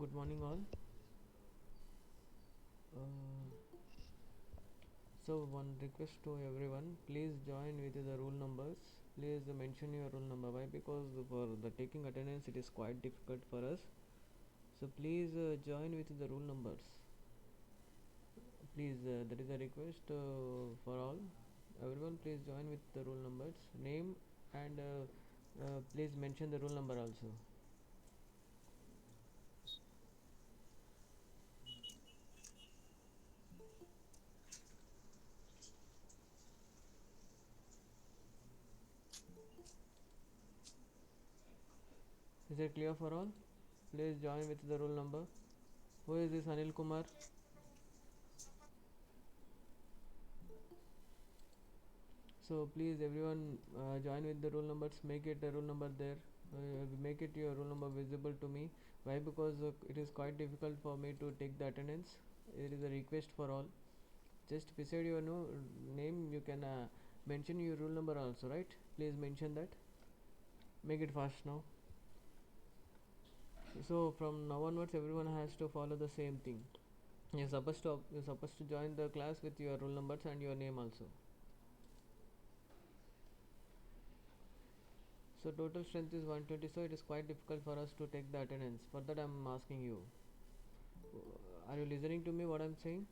Good morning, all. Uh, so, one request to everyone, please join with the rule numbers. Please mention your rule number. Why? Because for the taking attendance, it is quite difficult for us. So, please join with the rule numbers. Please, that is a request for all. Everyone, please join with the rule numbers, name, and please mention the rule number also. Is it clear for all? Please join with the rule number. Who is this Anil Kumar? So please everyone join with the rule numbers. Make it a rule number there. Make it your rule number visible to me. Why? Because it is quite difficult for me to take the attendance. It is a request for all. Just beside your name, you can mention your rule number also, right? Please mention that. Make it fast now. So from now onwards, everyone has to follow the same thing. You're supposed to join the class with your roll numbers and your name also. So total strength is 120. So it is quite difficult for us to take the attendance. For that, I'm asking you. Are you listening to me? What I'm saying?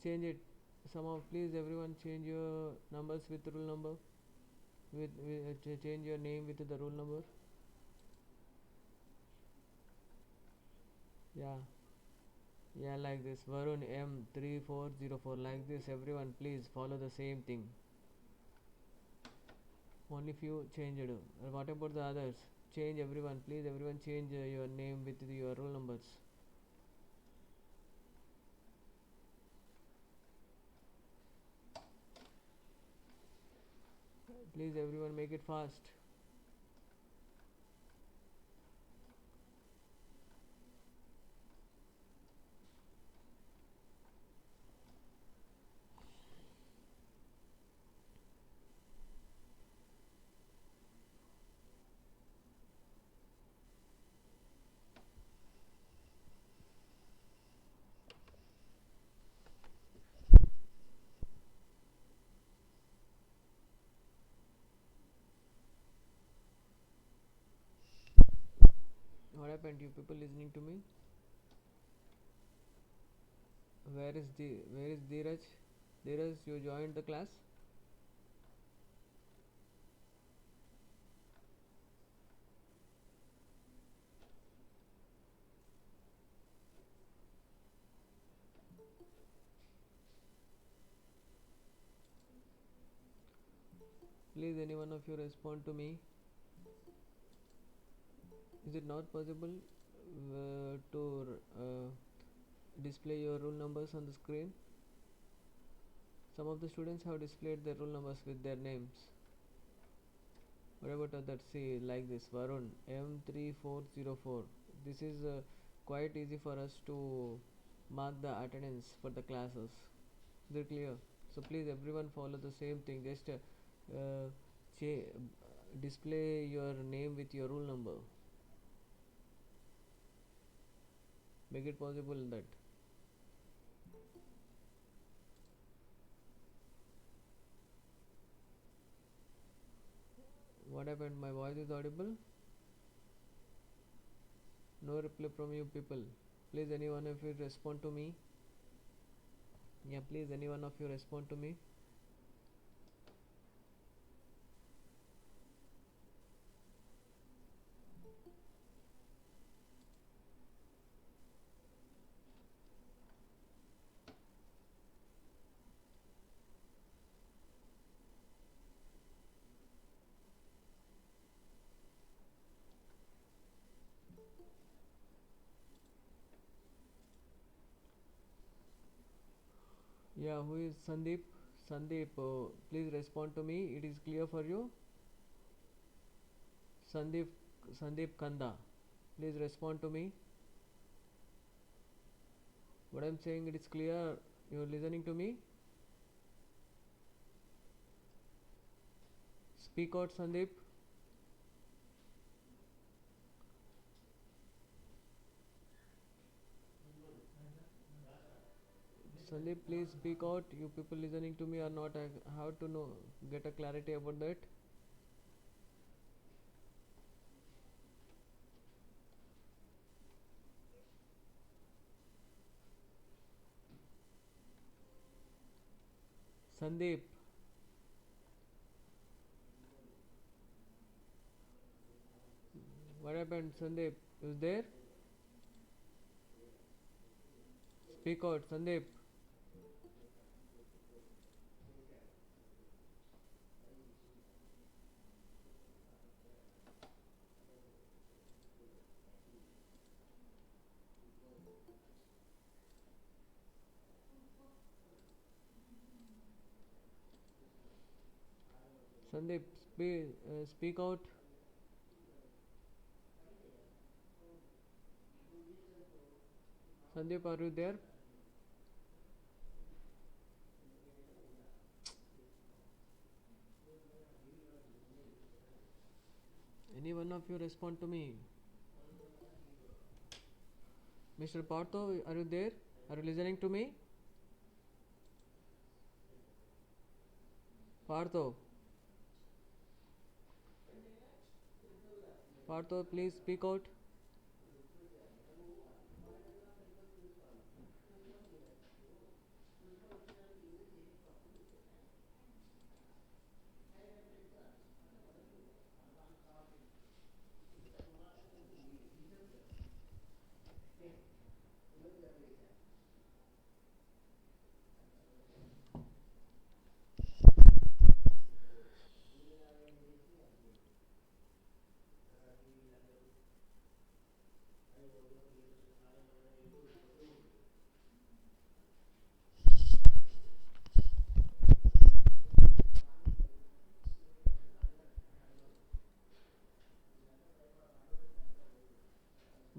Change it. Somehow, please everyone change your numbers with rule number. Change your name with the rule number. Yeah. Yeah, like this. Varun M3404. Like this, everyone, please follow the same thing. Only few changed. What about the others? Change everyone, please. Everyone, change your name with your roll numbers. Please, everyone, make it fast. What happened? You people listening to me? Where is Dheeraj? Dheeraj, you joined the class? Please, any one of you respond to me. Is it not possible to display your roll numbers on the screen? Some of the students have displayed their roll numbers with their names. What about others? See, like this Varun M3404. This is quite easy for us to mark the attendance for the classes. Is it clear? So please, everyone, follow the same thing. Just uh, display your name with your roll number. Make it possible that. What happened? My voice is audible. No reply from you people. Please, any one of you respond to me. Yeah, please, any one of you respond to me. Yeah, who is Sandeep? Sandeep, please respond to me. It is clear for you. Sandeep, Sandeep Kanda, please respond to me. What I'm saying, it is clear. You're listening to me. Speak out, Sandeep. Sandeep, please speak out. You people listening to me are not how to know get a clarity about that. Sandeep, what happened? Sandeep, is there? Speak out, Sandeep. Sandeep, speak out. Sandeep, are you there? Any one of you respond to me? Mr. Partho, are you there? Are you listening to me? Partho, Partho, please speak out.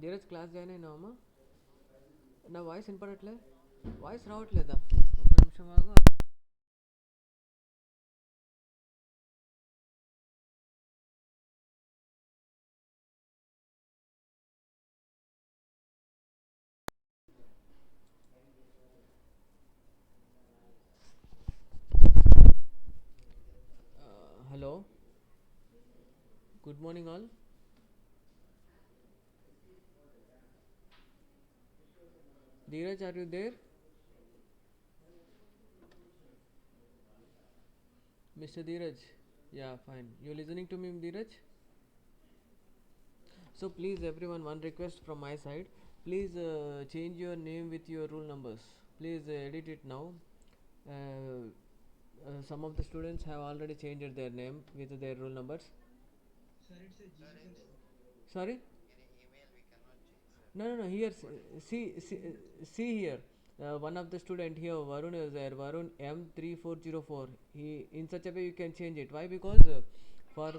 Dheeraj class join అయినావమ్మా నా voice వినపడట్లే voice రావట్లేదా ఒక్క నిమిషం ఆగు hello good morning all Dheeraj are you there mister Dheeraj yeah fine you listening to me Dheeraj so please everyone one request from my side please change your name with your rule numbers please edit it now some of the students have already changed their name with their rule numbers sorry no here see here one of the student here Varun is there Varun M3404 he in such a way you can change it why because for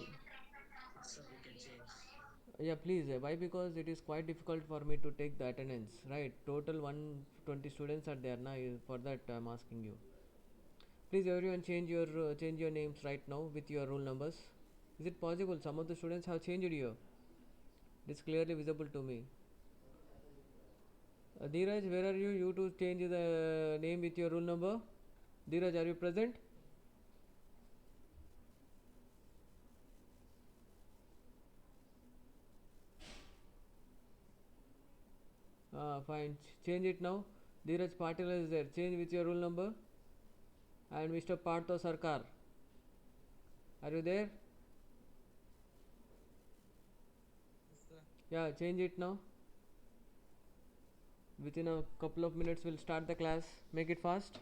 yeah please why because it is quite difficult for me to take the attendance right total 120 students are there now for that I'm asking you please everyone change your names right now with your roll numbers is it possible some of the students have changed here it is clearly visible to me Dheeraj where are you to change the name with your roll number Dheeraj are you present fine change it now Dheeraj Patil is there change with your roll number and Mr. Partho Sarkar are you there yeah change it now within a couple of minutes we'll start the class make it fast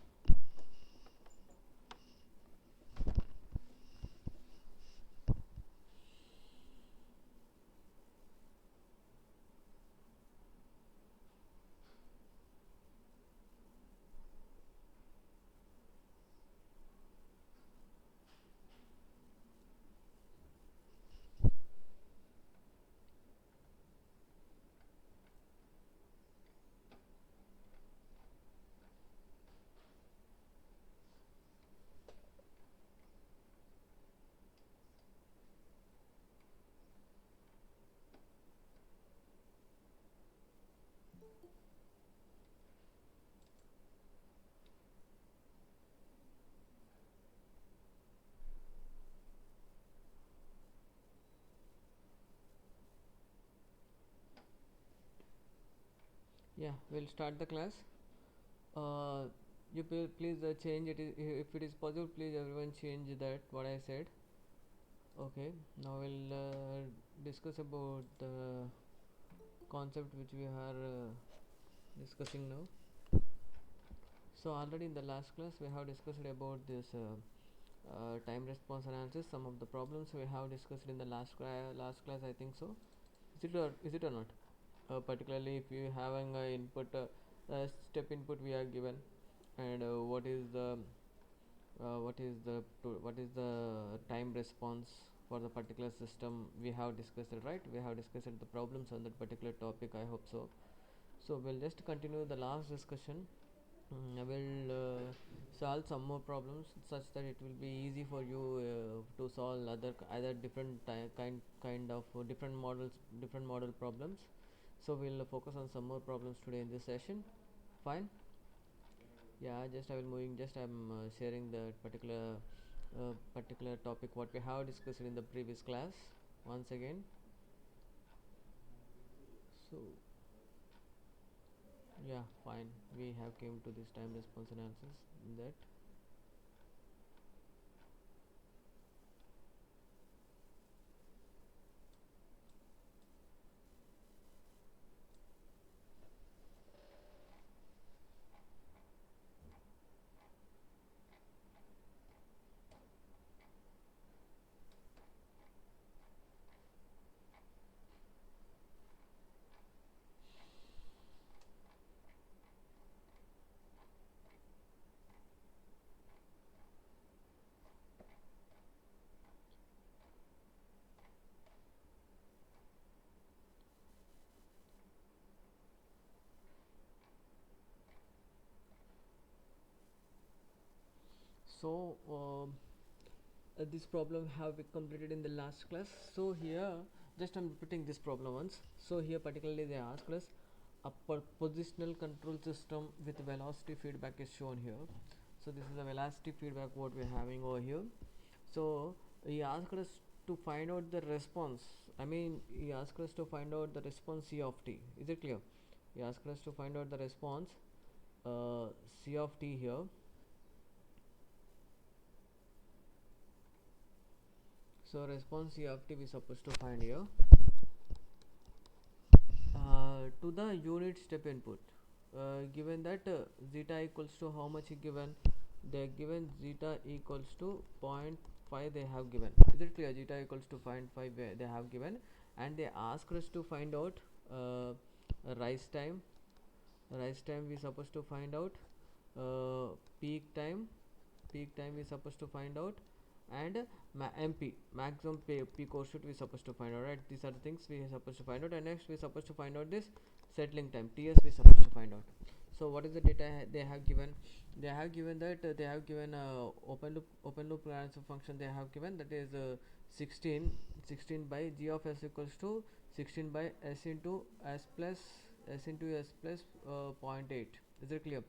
Yeah, we'll start the class. uh, you please change it if it is possible. Please everyone change that what I said. Okay, now we'll discuss about the concept which we are discussing now. So already in the last class we have discussed about this time response analysis. Some of the problems we have discussed in the last class, I think so. Is it or not? Particularly if you having a input step input we are given, and what is the time response for the particular system we have discussed it, right? We have discussed the problems on that particular topic, I hope so. So we'll just continue the last discussion. I will solve some more problems such that it will be easy for you to solve other different kind of different model problems. So we'll focus on some more problems today in this session. Fine. Yeah, just I will moving. Just I'm sharing the particular topic what we have discussed in the previous class once again. So yeah, fine. We have came to this time response analysis in that. So this problem have been completed in the last class. So here just I'm repeating this problem once. So here particularly they asked us a positional control system with velocity feedback is shown here. So this is the velocity feedback what we're having over here. So he asked us to find out the response. I mean, he asked us to find out the response C of t. Is it clear? He asked us to find out the response C of t here. So response C of t we supposed to find here to the unit step input. Given that zeta equals to how much given? They are given zeta equals to 0.5 they have given. Is it clear? Zeta equals to 0.5 they have given, and they ask us to find out rise time. Rise time we supposed to find out. Peak time. Peak time we supposed to find out, and MP maximum peak overshoot we supposed to find out, right? These are the things we are supposed to find out, and next we supposed to find out this settling time TS we supposed to find out. So what is the data they have given? They have given that they have given open loop transfer function they have given, that is 16 by g of s equals to 16 by s into s plus zero 0.8. Is it clear?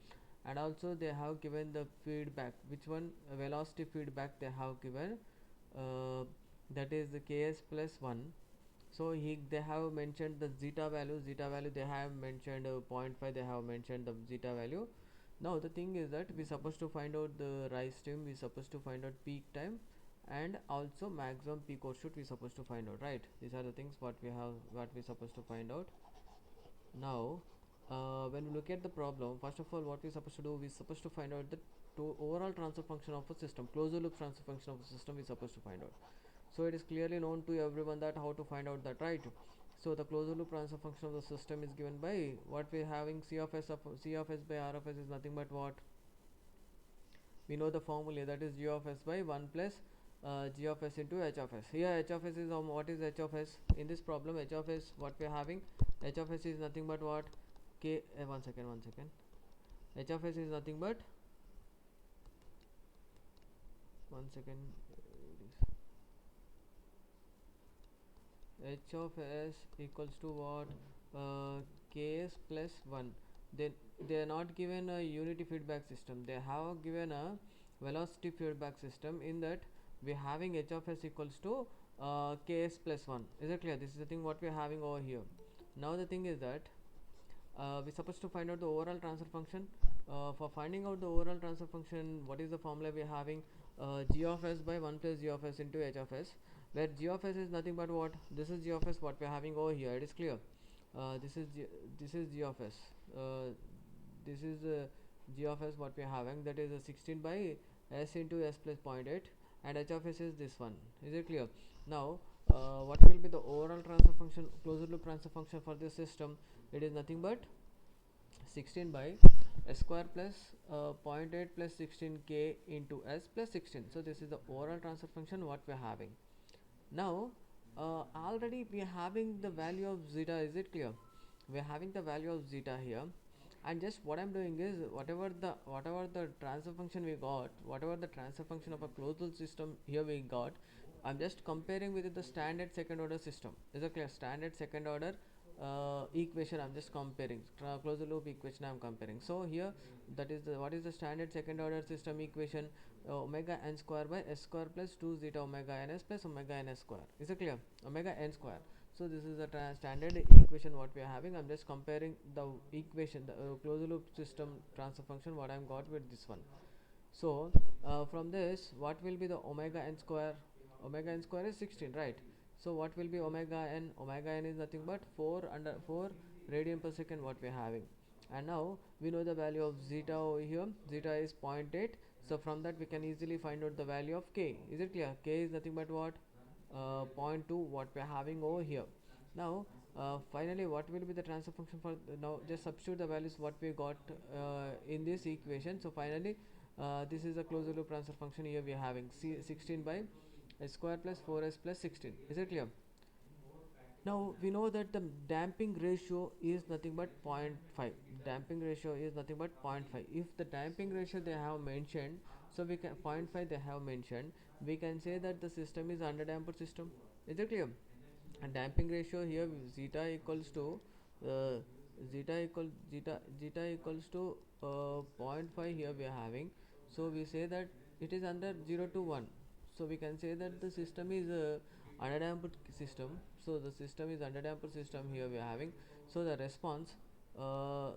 And also they have given the feedback, which one velocity feedback they have given, uh, that is the ks plus 1. So they have mentioned the zeta value they have mentioned 0.5 they have mentioned the zeta value. Now the thing is that we supposed to find out the rise time, we supposed to find out peak time, and also maximum peak overshoot we supposed to find out, right? These are the things what we supposed to find out. Now when we look at the problem, first of all what we supposed to do, we supposed to find out the overall transfer function of a system, closed loop transfer function of a system we supposed to find out. So it is clearly known to everyone that how to find out that, right? So the closed loop transfer function of the system is given by what we are having, c of s by r of s is nothing but what? We know the formula, that is g of s by 1 plus g of s into h of s. Here h of s is what is h of s in this problem? H of s what we are having, h of s is nothing but what? One second. H of s is nothing but one second. H of s equals to what? Ks plus 1. Then they are not given a unity feedback system, they have given a velocity feedback system. In that we are having h of s equals to ks plus 1. Is it clear? This is the thing what we are having over here. Now the thing is that we're supposed to find out the overall transfer function. For finding out the overall transfer function, what is the formula we're having? G of s by 1 plus g of s into h of s, where g of s is nothing but what? This is g of s what we're having over here. It is clear. This is g of s. This is g of s what we're having, that is 16 by s into s plus 0.8, and h of s is this one. Is it clear? Now what will be the overall transfer function, closed loop transfer function for this system? It is nothing but 16 by s square plus 0.8 plus 16k into s plus 16. So this is the overall transfer function what we are having. Now already we are having the value of zeta. Is it clear? We are having the value of zeta here, and just what I'm doing is whatever the transfer function we got, whatever the transfer function of a closed loop system here we got, I'm just comparing with the standard second order system. Is it clear? Standard second order equation I'm just comparing, closed loop equation I'm comparing. So here, that is the, what is the standard second order system equation? Omega n square by s square plus 2 zeta omega ns plus omega ns square. Is it clear? Omega n square. So this is the standard equation what we are having. I'm just comparing the equation, the closed loop system transfer function what I'm got with this one. So from this, what will be the omega n square? Omega n square is 16, right? So what will be omega n? Omega n is nothing but 4 radian per second what we are having. And now we know the value of zeta over here. Zeta is 0.8. So from that we can easily find out the value of k. Is it clear? K is nothing but what? 0.2 what we are having over here. Now finally, what will be the transfer function for now? Just substitute the values what we got in this equation. So finally, this is a closed loop transfer function. Here we are having 16 by s square plus 4s plus 16. Is it clear? Now we know that the damping ratio is nothing but 0.5. Damping ratio is nothing but 0.5. If the damping ratio they have mentioned, so we can 0.5 they have mentioned, we can say that the system is under damped system. Is it clear? And damping ratio here, zeta equals to uh, zeta equals to 0.5 here we are having. So we say that it is under 0 to 1. So we can say that the system is underdamped system. So the system is underdamped system here we are having. So the response of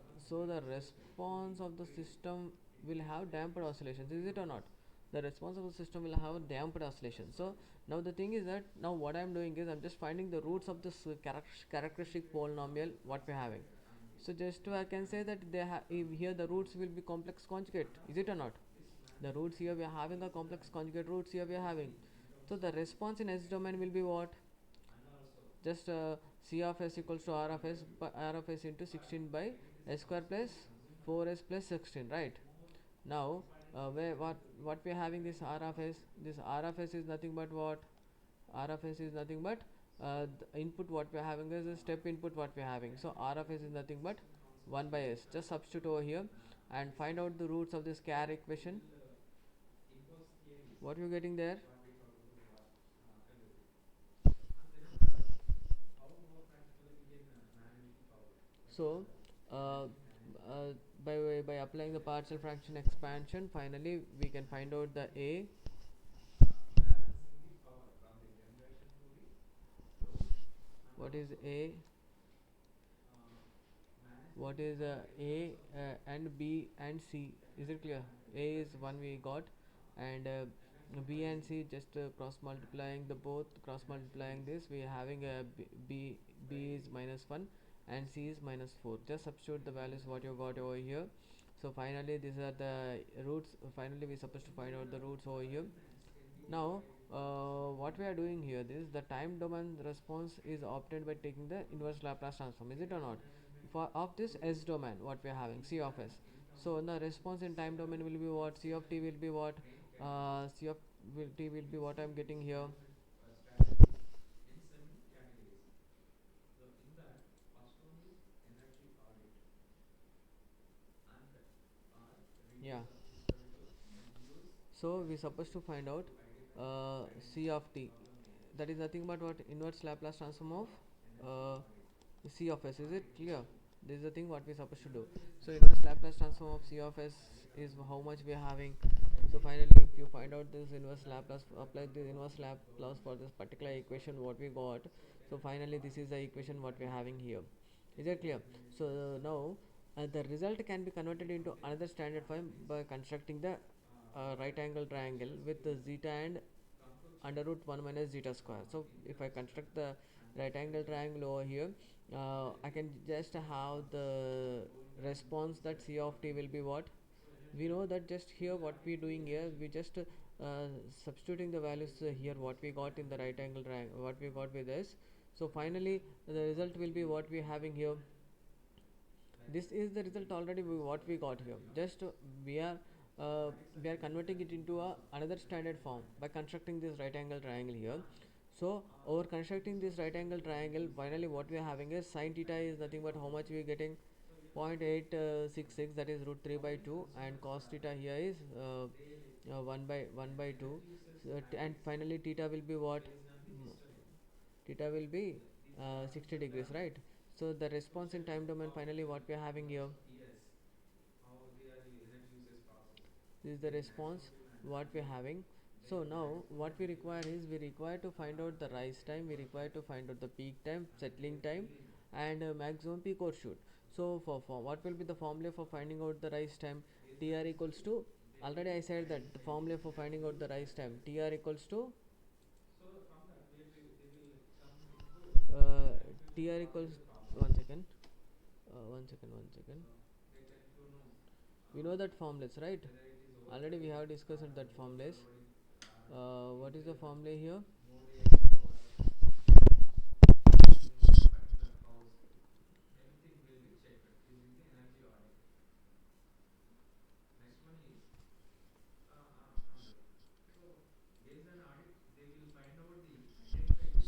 the system will have damped oscillations. Is it or not? The response of the system will have a damped oscillation. So now the thing is that now what I'm doing is I'm just finding the roots of this characteristic polynomial what we're having. So just I can say that here the roots will be complex conjugate. Is it or not? The roots here we are having a complex conjugate roots here we are having. So the response in S domain will be what? Just C of s equals to R of s by R of s into 16 by s square plus 4s plus 16, right? Now where what we are having, this R of s, this R of s is nothing but what? R of s is nothing but the input what we are having is a step input what we are having. So R of s is nothing but 1 by s. Just substitute over here and find out the roots of this char equation. What you getting there? So uh, uh, by applying the partial fraction expansion, finally we can find out the a. What is a? What is and b and c? Is it clear? A is one we got, and b and c, just cross multiplying the both, cross multiplying this, we are having a b is minus 1 and c is minus 4. Just substitute the values what you got over here. So finally these are the roots. Finally we are supposed to find out the roots over here. Now what we are doing here, this the time domain response is obtained by taking the inverse Laplace transform. Is it or not? For of this S domain what we are having, C of s. So the response in time domain will be what? C of t will be what? C of t will be what I'm getting here. Yeah. So we supposed to find out C of t. That is nothing but what? Inverse Laplace transform of uh, C of s. Is it clear? This is the thing what we supposed to do. So inverse Laplace transform of C of s is how much we are having. So finally, if you find out this inverse Laplace, apply this inverse Laplace for this particular equation what we got. So finally, this is the equation what we are having here. Is that clear? So now the result can be converted into another standard form by constructing the right angle triangle with the zeta and under root 1 minus zeta square. So if I construct the right angle triangle over here, I can just have the response that c of t will be what. We know that just here what we doing here, we just substituting the values here what we got in the right angle triangle, what we got with this. So finally the result will be what we having here. This is the result already what we got here. Just we are uh, we are converting it into another standard form by constructing this right angle triangle here. So over constructing this right angle triangle, finally what we are having is sine theta is nothing but how much we are getting, 0.866, that is root 3 by 2, and cos theta here is 1 by 2. So, and finally theta will be what? Theta will be 60 degrees, right? So the response in time domain, finally what we are having here, this is the response what we are having. So now what we require is, we require to find out the rise time, we require to find out the peak time, settling time, and maximum peak or shoot. So for what will be the formula for finding out the rise time? Tr equals to, already I said that the formula for finding out the rise time, Tr equals to uh, Tr equals, one second, one second. We know that formulas, right? Already we have discussed that formulas. What is the formula here?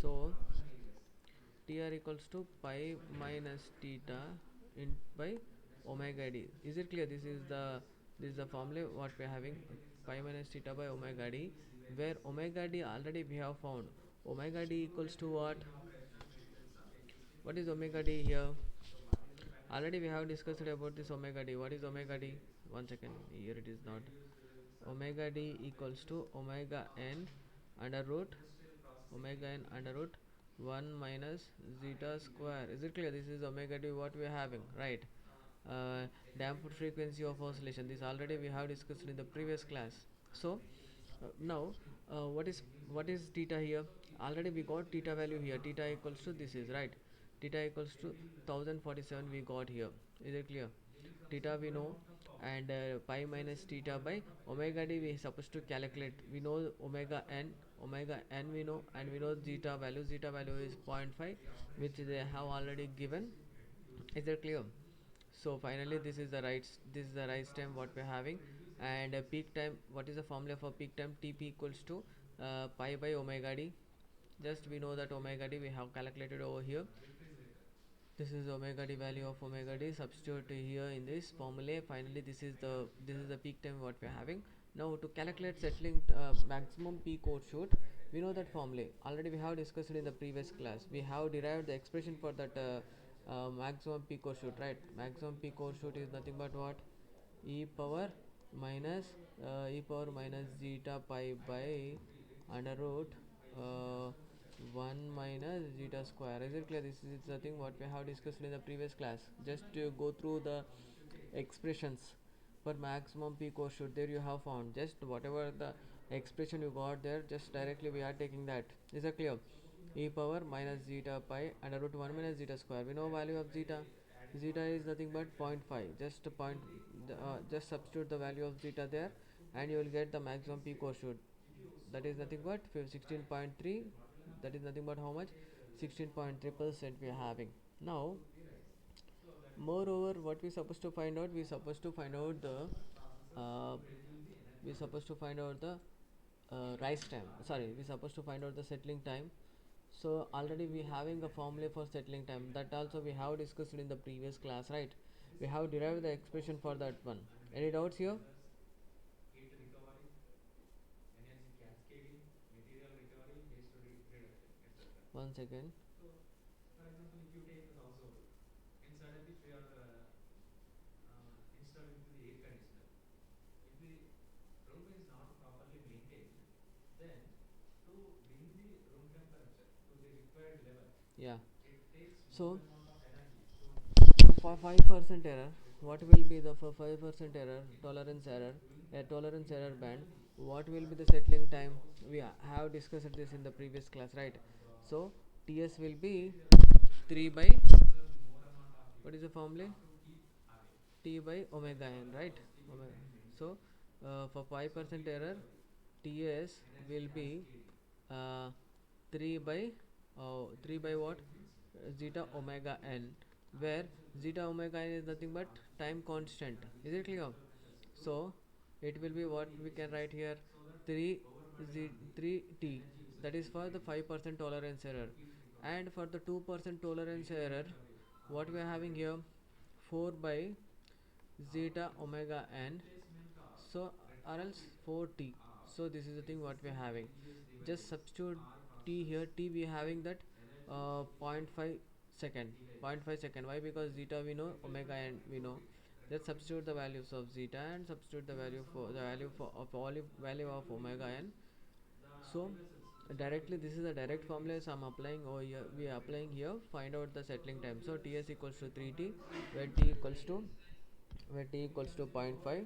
So Tr equals to pi minus theta in by omega d. Is it clear? This is the formula what we are having, pi minus theta by omega d, where omega d already we have found. Omega d equals to what? What is omega d here? Already we have discussed about this omega d. What is omega d? One second. Here it is not. Omega d equals to omega n under root, omega n under root 1 minus zeta square. Is it clear? This is omega d what we are having, right? uh, Damped frequency of oscillation, this already we have discussed in the previous class. So now what is theta here? Already we got theta value here, theta equals to, this is right, theta equals to 1047 we got here. Is it clear? Theta we know, and pi minus theta by omega d we supposed to calculate. We know omega n we know, and we know zeta value is zero point 0.5, which they have already given. Is that clear? So finally this is the rise time what we're having. And peak time, what is the formula for peak time? Tp equals to pi by omega d. Just we know that omega d we have calculated over here. This is omega d, value of omega d, substitute here in this formula. Finally this is the peak time what we're having. Now to calculate settling maximum peak or shoot, we know that formula already we have discussed in the previous class. We have derived the expression for that maximum peak or shoot, right? Maximum peak or shoot is nothing but what? e power minus zeta pi by under root uh, 1 minus zeta square. Is it clear? This is the thing what we have discussed in the previous class. Just to go through the expressions for maximum peak or shoot, there you have found just whatever the expression you got there, just directly we are taking that. Is that clear? E power minus zeta pi under root 1 minus zeta square. We know value of zeta. Zeta is nothing but 0.5. Just substitute the value of zeta there, and you will get the maximum peak or shoot. That is nothing but 16.3. That is nothing but how much? 16.3% we are having. Now moreover what we supposed to find out, we supposed to find out the uh, we supposed to find out the rise time, sorry, we supposed to find out the settling time. So already we having a formula for settling time, that also we have discussed in the previous class, right? We have derived the expression for that one. Any doubts here? One second. Yeah. So for 5% error, what will be the for 5% error tolerance error band, what will be the settling time? We have discussed this in the previous class, right? So TS will be 3 by, what is the formula? T by omega n, right? Omega. So for 5% error, TS will be uh, 3 by 3 by what? Zeta omega n, where zeta omega n is nothing but time constant. Is it clear? So it will be what we can write here, 3 3t, that is for the 5% tolerance error. And for the 2% tolerance error, what we are having here, 4 by zeta omega n, so or else 4t. So this is the thing what we are having. Just substitute t here. T we are having that zero point 0.5 second, 0.5 second. Why? Because zeta we know, omega n we know. Let's substitute the values of zeta and substitute the value for the value for of all value of omega n. So directly this is the direct formula, so I'm applying over here, we are applying here. Find out the settling time. So ts equals to 3t, where t equals to zero point 0.5,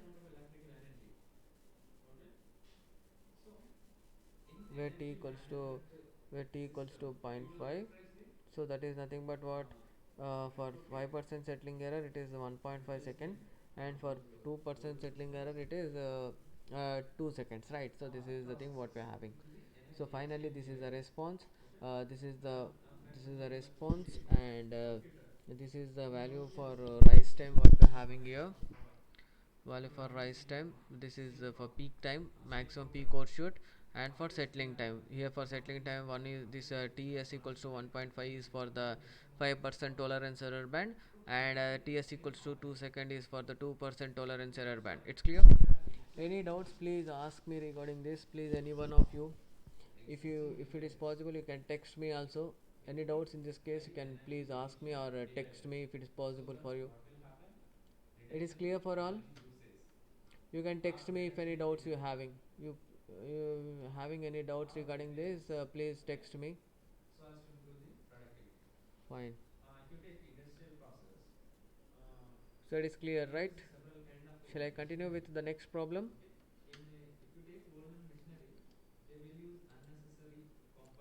where t equals to zero point 0.5. So that is nothing but what, for 5% settling error it is 1.5 second, and for 2% settling error it is 2 seconds, right? So this is the thing what we are having. So finally this is the response. This is the response, and this is the value for rise time what we are having here. Value for rise time, this is for peak time, maximum peak overshoot. And for settling time, here for settling time, one is this ts equals to 1.5 is for the 5% tolerance error band, and ts equals to 2 second is for the 2% tolerance error band. It's clear? Any doubts, please ask me regarding this, please, any one of you. If it is possible, you can text me also. Any doubts in this case, you can please ask me or text me if it is possible for you. It is clear for all? You can text me if any doubts you having. You having any doubts regarding this, please text me. Fine. So it is clear, right? Shall I continue with the next problem?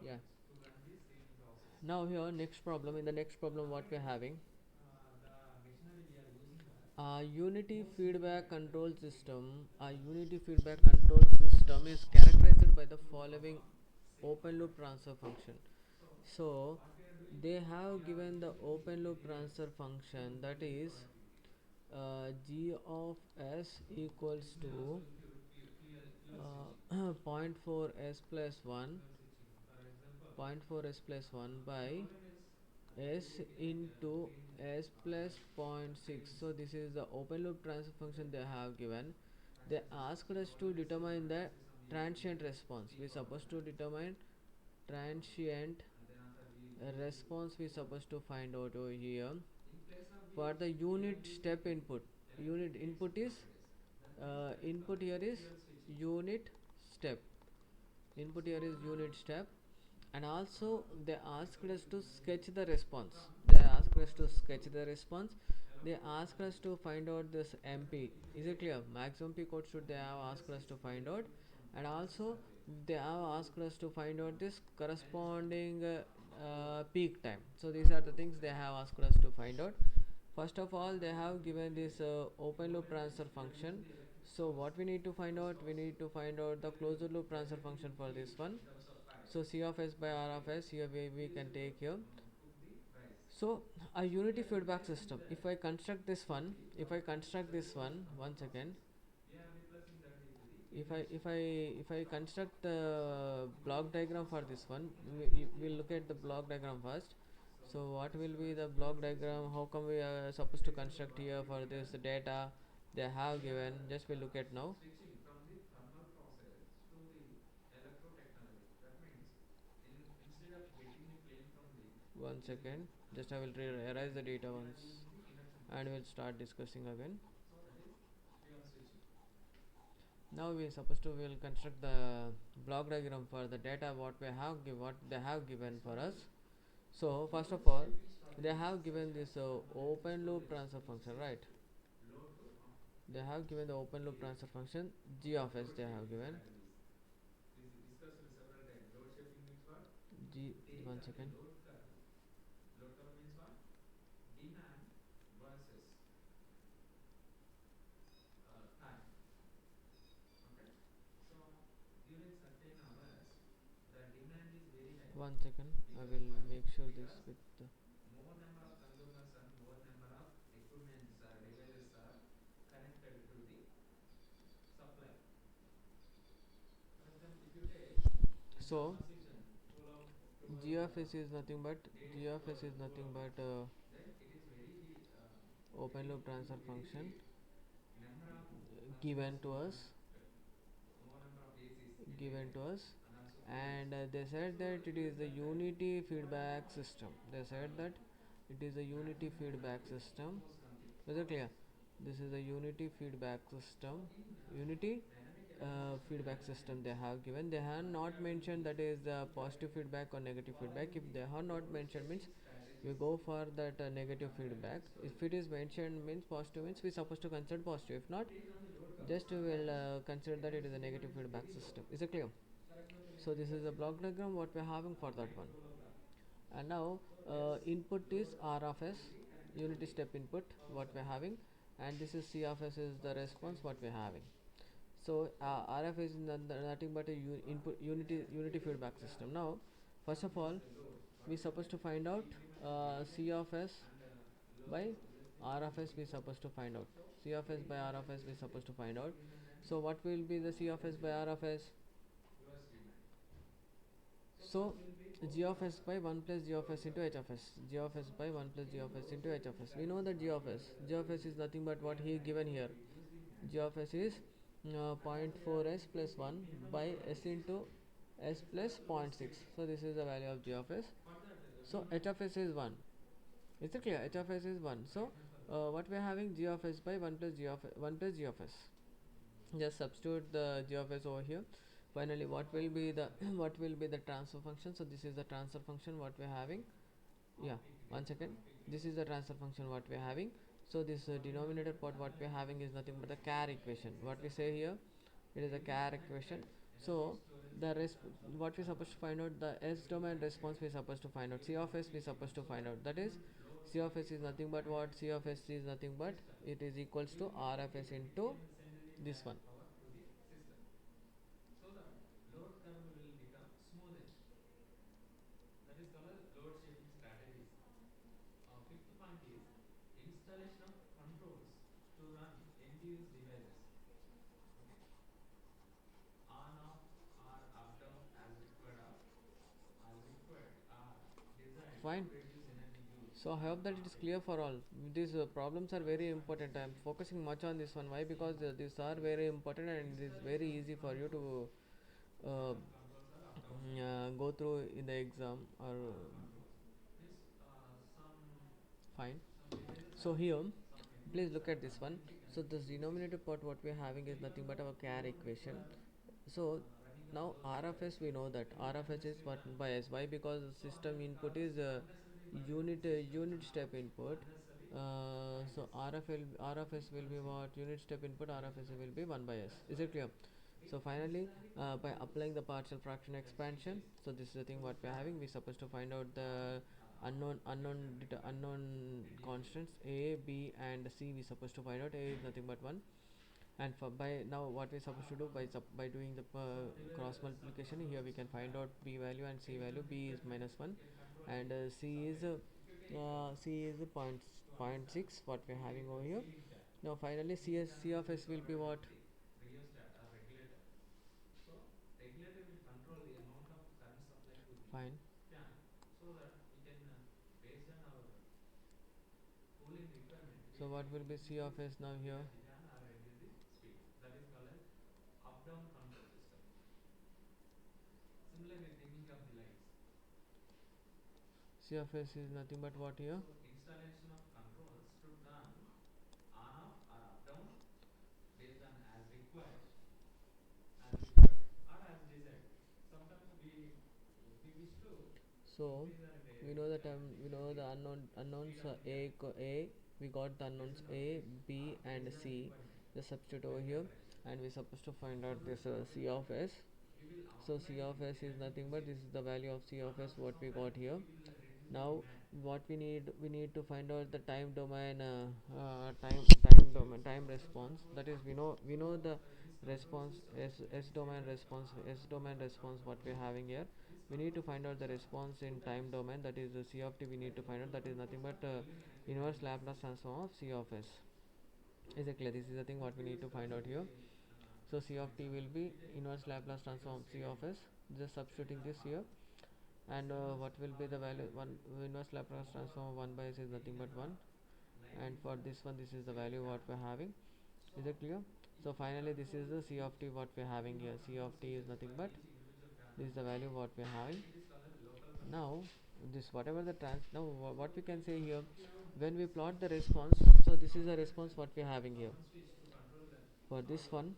Yeah. Now here next problem. In the next problem, what we are having? A unity feedback control system. A unity feedback control system is characterized by the following open loop transfer function. So they have given the open loop transfer function, that is g of s equals to zero point 0.4 s plus 1, 0.4 s plus 1 by s into s plus zero point 0.6. So this is the open loop transfer function they have given. They asked us to determine the transient response. We supposed to determine transient response. We supposed to find out over here. For the unit step input, unit input is input here is unit step, input here is unit step. And also they asked us to sketch the response. They asked us to find out this mp. Is it clear? Maximum peak output they have asked us to find out. And also they have asked us to find out this corresponding peak time. So these are the things they have asked us to find out. First of all, they have given this open loop transfer function. So what we need to find out, we need to find out the closed loop transfer function for this one. So c of s by r of s, here we can take here. So a unity feedback system, if I construct this one, once again, if I construct the block diagram for this one, we'll look at the block diagram first. So what will be the block diagram? How come we are supposed to construct here for this data they have given? Just we'll look at now. One second, just I will erase the data once, and we'll start discussing again. Now we supposed to will construct the block diagram for the data what we have what they have given for us. So first of all, They have given this open loop transfer function, right? They have given the open loop transfer function g of s. They have given g. One second. One second. I will make sure this with the so g of s is nothing but g of s is nothing but open loop transfer function given to us given to us and they said that it is a unity feedback system. They said that it is a unity feedback system. Is it clear? This is a unity feedback system. Unity feedback system they have given. They have not mentioned that is positive feedback or negative feedback. If they have not mentioned means we go for that negative feedback. If it is mentioned means positive means we supposed to consider positive. If not, just we will consider that it is a negative feedback system. Is it clear? So this is a block diagram what we are having for that one. And now input is r of s, unity step input what we are having, and this is c of s is the response what we are having. So rf is nothing but a input unity feedback system. Now first of all we supposed to find out c of s by r of s we supposed to find out. C of s by r of s we supposed to find out. So what will be the c of s by r of s? So g of s by 1 plus g of s into h of s. G of s by 1 plus g of s into h of s. We know that g of s is nothing but what he given here. G of s is 0.4s plus 1 by s into s plus 0.6. So this is the value of g of s. So h of s is 1. Is it clear? H of s is 1. So what we are having g of s by 1 plus g of 1 plus g of s. Just substitute the g of s over here. Finally what will be the what will be the transfer function? So this is the transfer function what we are having. Yeah, one second. This is the transfer function what we are having. So this denominator part what we are having is nothing but the char equation. What we say here, it is a char equation. So the what we supposed to find out, the s domain response we supposed to find out. C of s we supposed to find out. That is c of s is nothing but what? C of s is nothing but it is equals to r of s into this one. Fine. So I hope that it is clear for all. These problems are very important. I am focusing much on this one. Why? Because these are very important and it is very easy for you to uh, go through in the exam or fine. So here, please look at this one. So this denominator part what we are having is nothing but our char equation. So now r of s we know that r of s is what by s. Why? Because the system input is unit step input. So r of s will be what? Unit step input. R of s will be 1 by s. Is it clear? So finally, by applying the partial fraction expansion, so this is the thing what we are having. We supposed to find out the unknown constants a, b, and c. We supposed to find out. A is nothing but 1, and for by now what we supposed to do by doing the cross multiplication here we can find out b value and c value. B is minus 1 and c is point 6 what we're having over here. Now finally c of s will be what? Fine. So what will be c of s now here? C of s is nothing but what here? So we know the unknowns a, we got the unknowns a, b and c. Just substitute over here, and we're supposed to find out this c of s. So c of s is nothing but this is the value of c of s what we got here. Now what we need to find out the time domain, time response. That is, we know the response s domain response, what we're having here. We need to find out the response in time domain, that is the c of t. We need to find out, that is nothing but inverse Laplace transform of c of s. Is it clear? This is the thing what we need to find out here. So c of t will be inverse Laplace transform c of s. Just substituting this here, and what will be the value? One inverse Laplace transform of 1 by s is nothing but 1, and for this one, this is the value what we're having. Is it clear? So finally this is the c of t what we're having here. C of t is nothing but this is the value what we're having. Now this whatever the now what we can say here, when we plot the response, so this is the response what we're having here. For this one,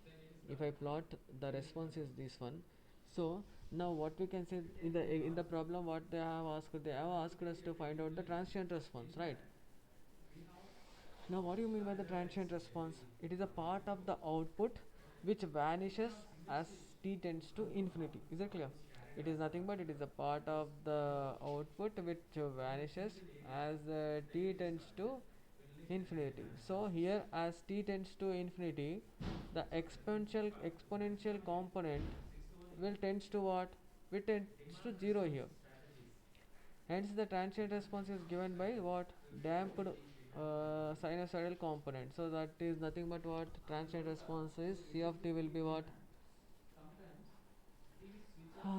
if I plot the response is this one. So now what we can say, in the problem what they have asked us to find out the transient response, right? Now what do you mean by the transient response? It is a part of the output which vanishes as t tends to infinity. Is it clear? It is nothing but it is a part of the output which vanishes as t tends to infinity. So here, as t tends to infinity, the exponential component will tends to what? It tends to 0 here. Hence the transient response is given by what? Damped sinusoidal component. So that is nothing but what? Transient response is c of t will be what?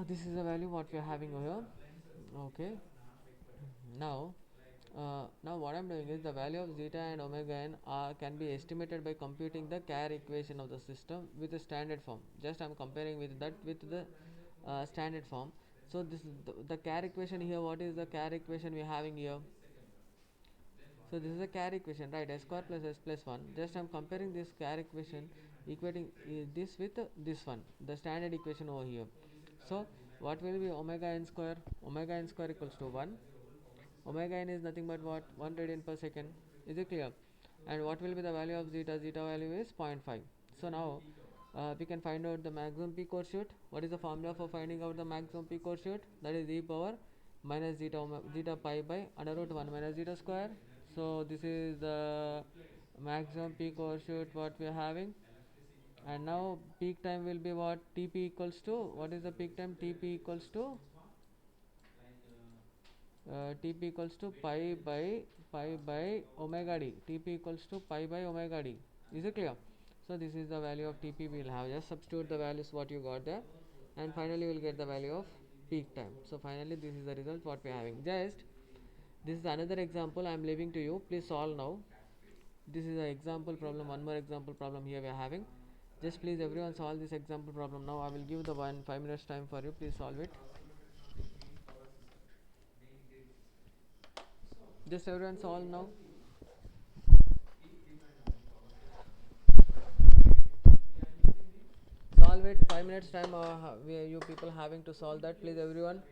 This is the value what we are having over here. Okay. Now now what I'm doing is, the value of zeta and omega n can be estimated by computing the Carr equation of the system with the standard form. Just I'm comparing with that with the standard form. So this is the Carr equation here. What is the Carr equation we are having here? So this is a Carr equation, right? S square plus s plus 1. Just I'm comparing this Carr equation, equating this with this one, the standard equation over here. So what will be omega n square? Omega n square equals to 1. Omega n is nothing but what? 1 radian per second. Is it clear? And what will be the value of zeta? Zeta value is 0.5. So now we can find out the maximum peak overshoot. What is the formula for finding out the maximum peak overshoot? That is e power minus zeta pi by under root 1 minus zeta square. So this is the maximum peak overshoot what we are having. And now peak time will be what? Tp equals to, what is the peak time? Tp equals to Tp equals to pi by omega d. Tp equals to pi by omega d. Is it clear? So this is the value of Tp. We'll have just substitute the values what you got there, and finally we'll get the value of peak time. So finally this is the result what we are having. Just this is another example I am leaving to you. Please solve now. This is an example problem. One more example problem here we are having. Just please everyone solve this example problem now. I will give the 5 minutes time for you. Please solve it. Just everyone solve now. Solve it. 5 minutes time. You people having to solve that. Please everyone.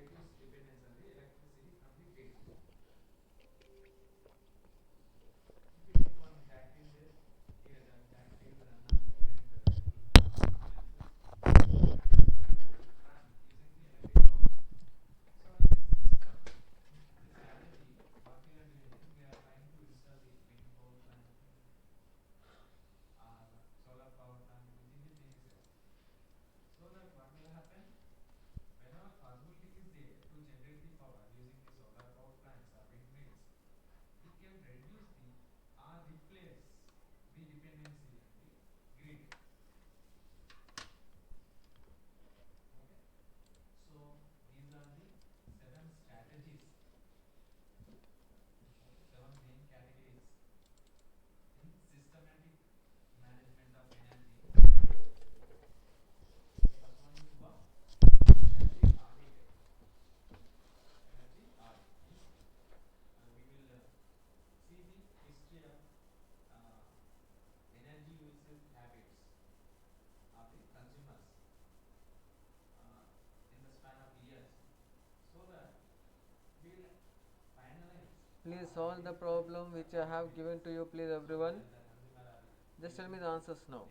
Please solve the problem which I have given to you, please everyone. Just tell me the answers now.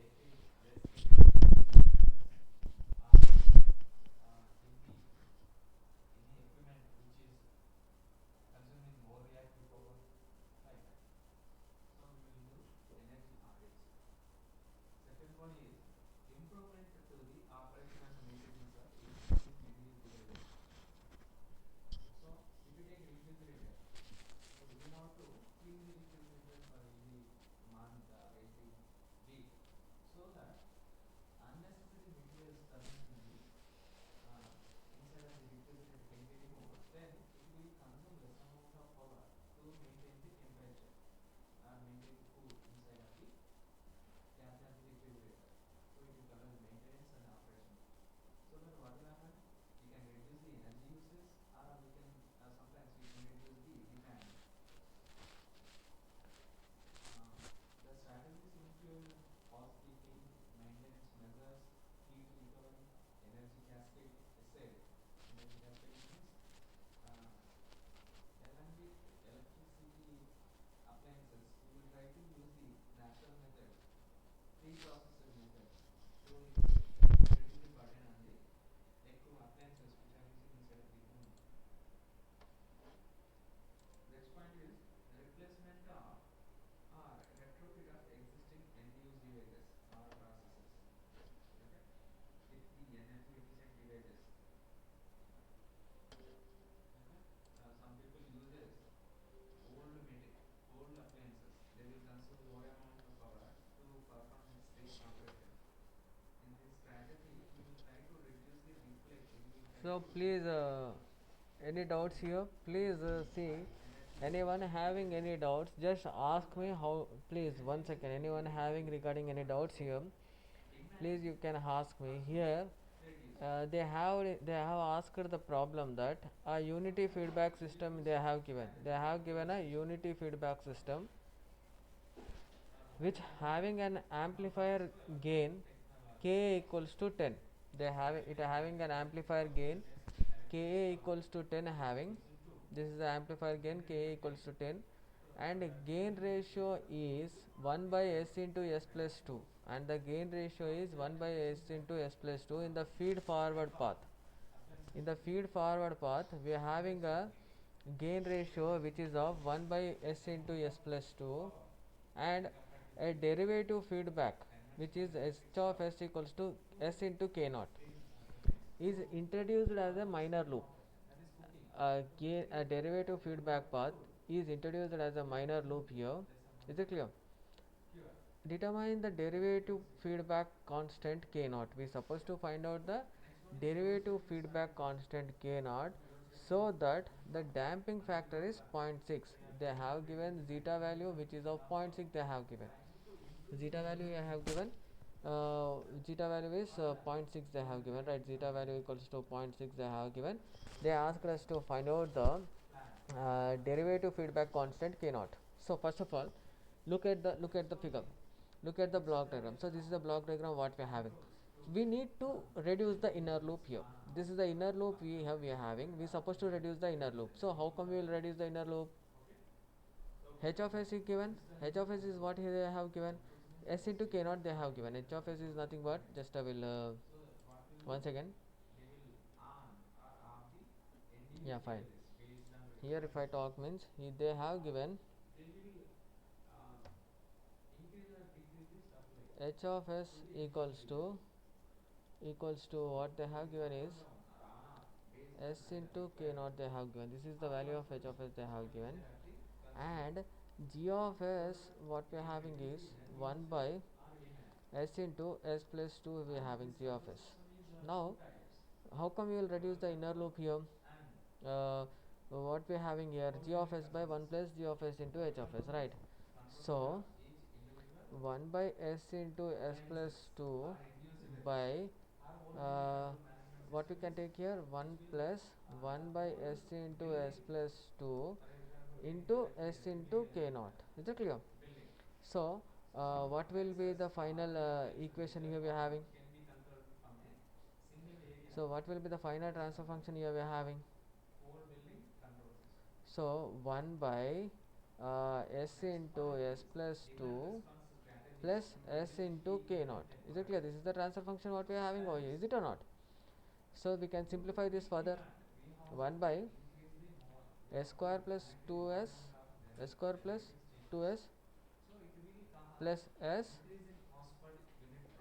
So please, any doubts here? Please see. Anyone having any doubts? Just ask me how. Please, one second. Anyone having regarding any doubts here? Please, you can ask me here. They have asked the problem that a unity feedback system they have given. They have given a unity feedback system which having an amplifier gain Ka equals to 10. They have it having an amplifier gain Ka equals to 10 having, this is the amplifier gain Ka equals to 10, and gain ratio is 1 by S into S plus 2, and the gain ratio is 1 by S into S plus 2 in the feed forward path. In the feed forward path we are having a gain ratio which is of 1 by S into S plus 2, and a derivative feedback which is S of S equals to S into K naught is introduced as a minor loop. A derivative feedback path is introduced as a minor loop here. Is it clear? Determine the derivative feedback constant K naught. We are supposed to find out the derivative feedback constant K naught, so that the damping factor is 0.6. They have given zeta value which is of 0.6. They have given zeta value I have given, zeta value is 0.6 they have given, right? Zeta value equals to 0.6 they have given. They asked us to find out the derivative feedback constant K naught. So first of all, look at the figure, look at the block diagram. So this is the block diagram what we are having. We need to reduce the inner loop here. This is the inner loop we are having. We supposed to reduce the inner loop. So how come we will reduce the inner loop? H of S is given. H of S is what here they have given. S into K naught they have given. H of S is nothing but, just I will once again. Yeah, fine. Here if I talk means they have given H of S equals to what they have given is S into K naught they have given. This is the value of H of S they have given, and G of S what we are having is 1 by S into S plus 2 we are having G of S. Now how come we will reduce the inner loop here? uh, what we are having here, G of S by 1 plus G of S into H of S, right? So 1 by S into S plus 2 by uh, what we can take here, 1 plus 1 by S into S plus 2 into S into K naught. Is it clear? So what will be the final equation here we are having? So what will be the final transfer function here we are having? So 1 by s into s plus 2 plus s into k naught. Is it clear? This is the transfer function what we are having over here. Is it or not? So we can simplify this further. 1 by s square plus 2s, s square plus 2s plus s,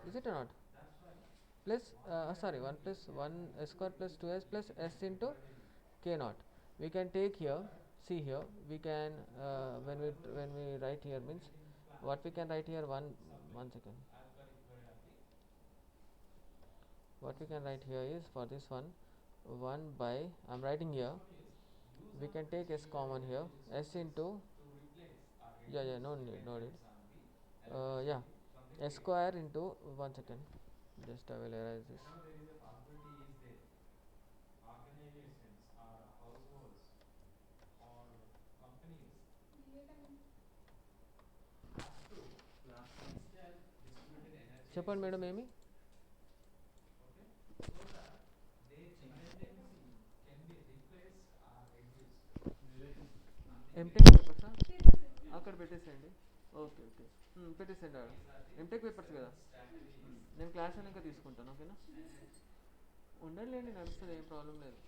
is it or not? Plus sorry, 1 plus 1 s square plus 2s plus s into k naught. We can take here, see here, we can when we write here means what we can write here, one second, what we can write here is for this one 1 by, I'm writing here, we can take s common here, s into, yeah, no need, yeah, s square into, one second, just I will erase this. చెప్పండి madam ఏమి MTech పేపర్సా అక్కడ పెట్టేసేయండి. Okay okay పెట్టేసేయండి ఆడ. MTech papers కదా, నేను class అయినాక తీసుకుంటాను. ఓకేనా, ఉండండి, నడుస్తుంది, ఏం ప్రాబ్లం లేదు.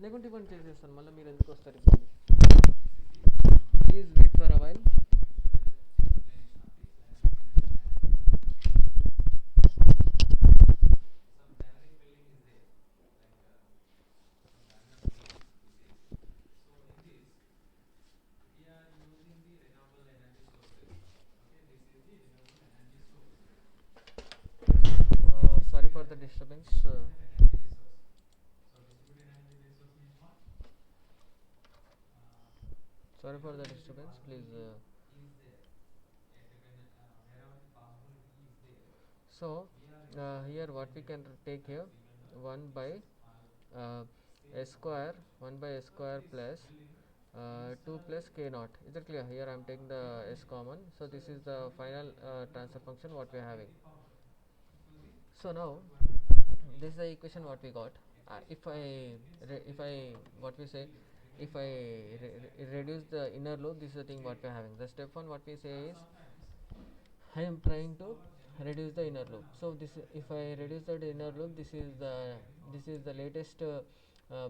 లేకుంటే ఇవ్వండి, చేసేస్తాను, మళ్ళీ మీరు ఎందుకు వస్తారు ఇబ్బంది. Please wait for a while. Sorry for the disturbance. Sorry for the disturbance. Please. So here what we can take here, 1 by s square, 1 by s square plus 2 plus k naught. Is it clear? Here I am taking the s common. So this is the final transfer function what we are having. So now this is the equation what we got. If I what we say, if I reduce the inner loop, this is the thing what we are having. The step one what we say is I am trying to reduce the inner loop. So this, if I reduce the inner loop, this is the latest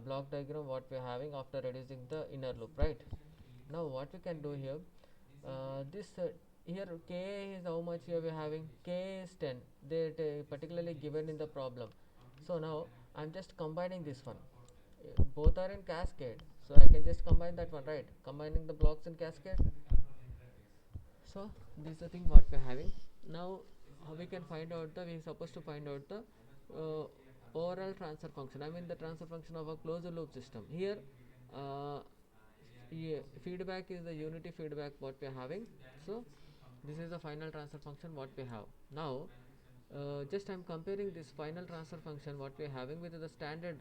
block diagram what we are having after reducing the inner loop, right? Now what we can do here, this here k is how much here we are having, k is 10, they particularly given in the problem. So now I'm just combining this one, both are in cascade, so I can just combine that one, right? Combining the blocks in cascade. So this is the thing what we are having. Now how we can find out the, we are supposed to find out the overall transfer function, I mean the transfer function of a closed loop system. Here feedback is the unity feedback what we are having. So this is the final transfer function what we have. Now just I'm comparing this final transfer function what we are having with the standard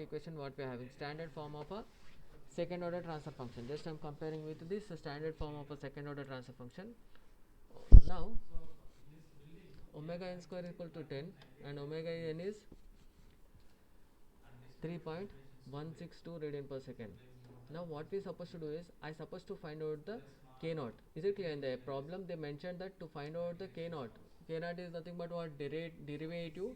equation what we are having, standard form of a second order transfer function. Just I'm comparing with this standard form of a second order transfer function. Now omega n square is equal to 10 and omega n is 3.162 radian per second. Now what we supposed to do is, I supposed to find out the k naught. Is it clear? In the problem they mentioned that to find out the k naught is nothing but what, derivative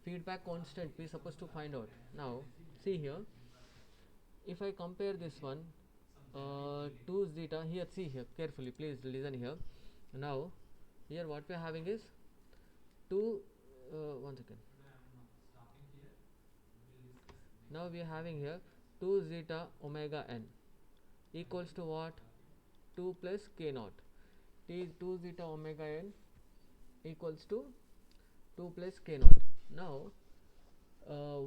feedback constant we supposed to find out. Now see here, if I compare this one to zeta, here see here carefully, please listen here. Now here what we are having is 2 one second, now we are having here 2 zeta omega n equals to what, 2 plus k naught. 2 zeta omega n equals to 2 plus k naught. Now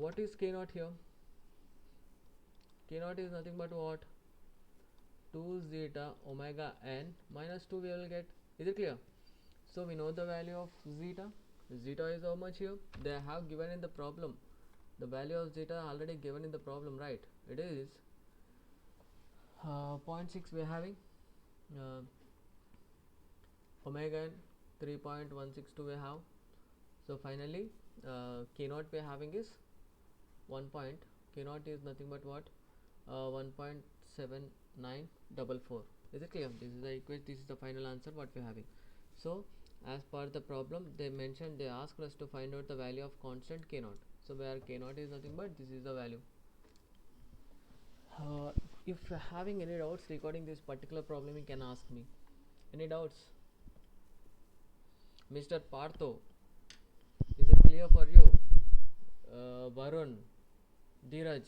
what is k naught here? K naught is nothing but what, 2 zeta omega n minus 2 we will get. Is it clear? So we know the value of zeta. Zeta is how much here? They have given in the problem. The value of zeta already given in the problem, right? It is 0.6 we are having, omega n 3.162 we have. So finally k naught we are having is 1.1 K naught is nothing but what? 1.7944. Is it clear? This is the equation. This is the final answer what we're having. So as per the problem, they asked us to find out the value of constant K naught. So where K naught is nothing but this is the value. If you're having any doubts regarding this particular problem, you can ask me. Any doubts? Mr. Partho, is it clear for you? Varun, Dheeraj,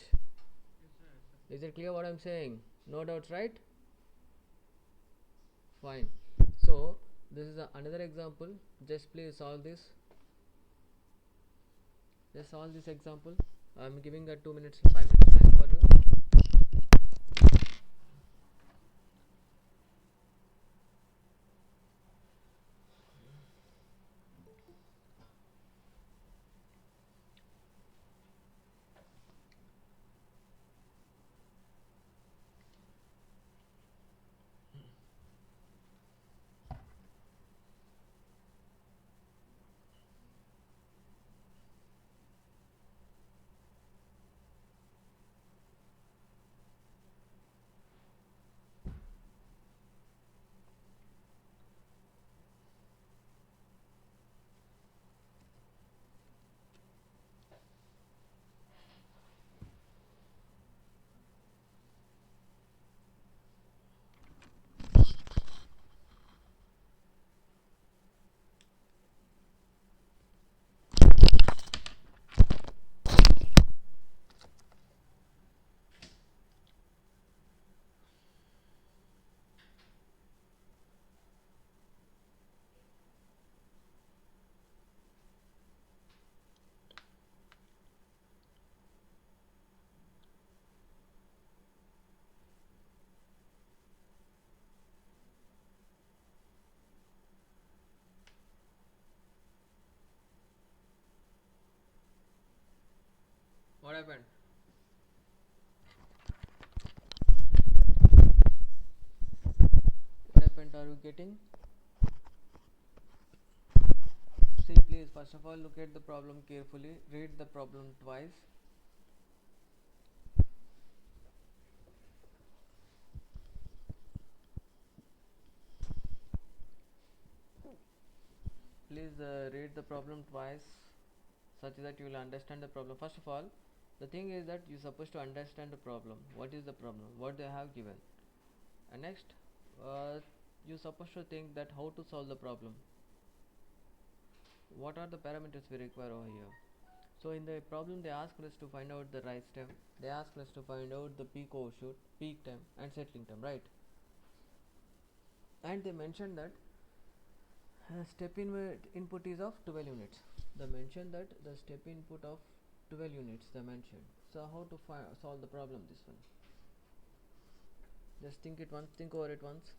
is it clear what I'm saying? No doubts, right? Fine. So this is another example. Just please solve this. Just solve this example. I'm giving a 2 minutes, 5 minutes time for you. What happened? What happened? Are you getting? See, please, first of all, look at the problem carefully. Read the problem twice. Please read the problem twice such that you will understand the problem. First of all, the thing is that you're supposed to understand the problem. What is the problem? What they have given. And next, you're supposed to think that how to solve the problem. What are the parameters we require over here? So in the problem they asked us to find out the rise time, they asked us to find out the peak overshoot, peak time and settling time, right? And they mentioned that input is of 12 units. They mentioned that the step input of 12 units they mentioned. So how to solve the problem, this one? Just think over it once.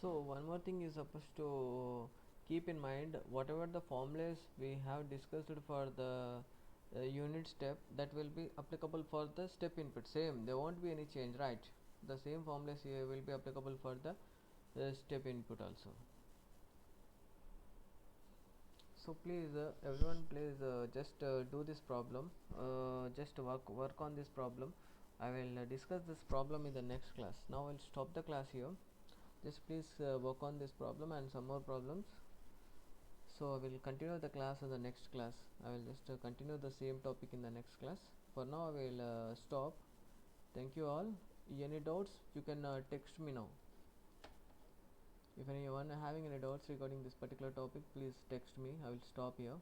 So one more thing is supposed to keep in mind, whatever the formulas we have discussed for the unit step, that will be applicable for the step input. Same, there won't be any change, right? The same formulas here will be applicable for the step input also. So please everyone, please just do this problem, just work on this problem. I will discuss this problem in the next class. Now I'll stop the class here. Just please work on this problem and some more problems. So I will continue the class in the next class. I will just continue the same topic in the next class. For now I will stop. Thank you all. Any doubts, you can text me now. If anyone having any doubts regarding this particular topic, please text me. I will stop here.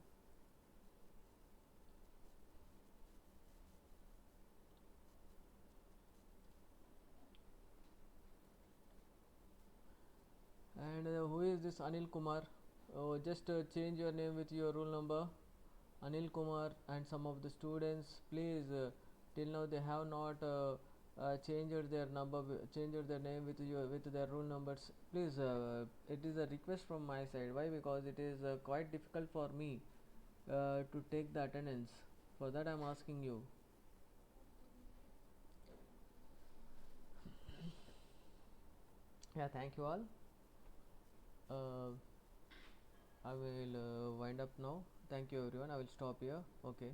And who is this Anil Kumar? Just change your name with your roll number, Anil Kumar. And some of the students, please, till now they have not changed their changed their name with their roll numbers. Please, it is a request from my side. Why? Because it is quite difficult for me to take the attendance. For that, I'm asking you. Yeah, thank you all. Uh, I will wind up now. Thank you, everyone. I will stop here. Okay.